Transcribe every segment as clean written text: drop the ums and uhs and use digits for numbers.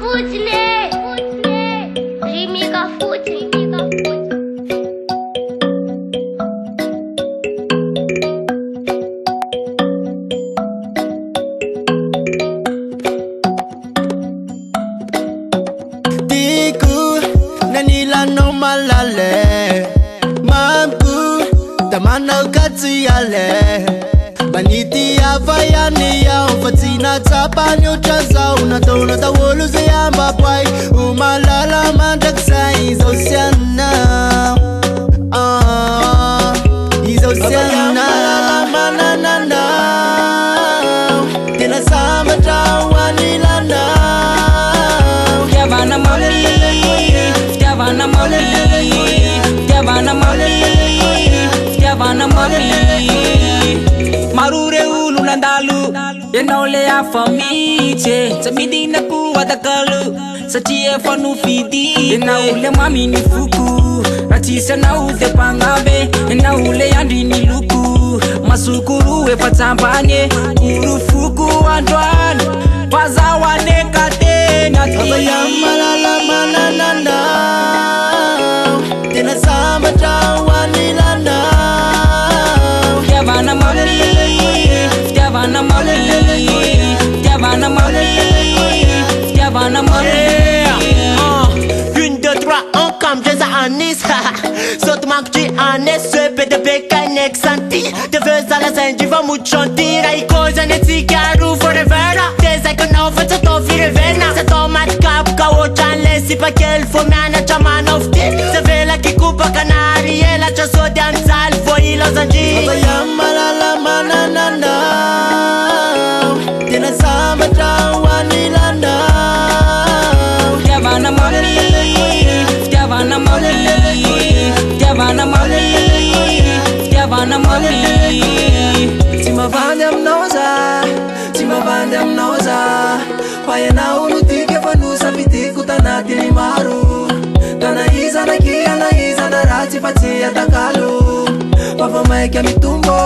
Rumik Tiku nanila no malale Mamku tamana katsiale Baniti Hafa yani ya ufatina tapani uchaza Unatona tawolu ziyamba pwai Umalala mandaksa izosiana Izosiana manana Tina samata wanilana Javana moli, Javana moli, Javana moli, Javana moli. Marure ulu nandalu, yenaule ya famiche. Sabidi na kuwa dakalu, satie fanu fidi. Yenaule mami ni fuku, ratisa na ude pangabe. Yenaule yandi ni luku, masukuru we patambanye. Urufuku andwani, pazawane katena ti. Malala manana Tina samata wanilana Javana moli, Javana moli, Javana moli, Javana moli. 1, 2, 3, on comme Jeza Anis Saute manque tu en es ce peu de bécanex santi Te veux à la scène tu vas mouchanti Rai cosa ne cigaru forever Des icono faccia tofi revena Se tomat cap kao chanle si pa quel fomana chaman of ti Se vela ki kupa canari e la chaso di anzal foi los angi Malala manana Tina samata wanilana Javana moli, Javana moli, Javana moli, Javana moli. Timavandem noza Payana unutike fanusa pitiku tanatini maru Tana iza na kia na iza na rati patia takalu Pafamaika mitumbo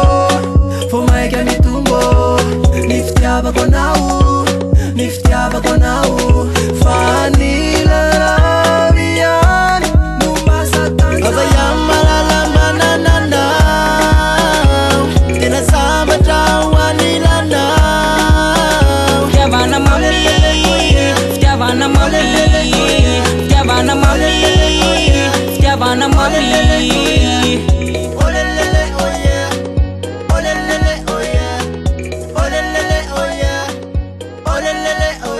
Famaika mitumbo Niftiaba konau Niftiaba konau Fanila Vian Numasa tanza malala manana Tina samata wanilana Javana moli, Javana moli, Javana moli, Javana moli. Olelele oh yeah Olelele oh yeah Olelele oh yeah Olelele oh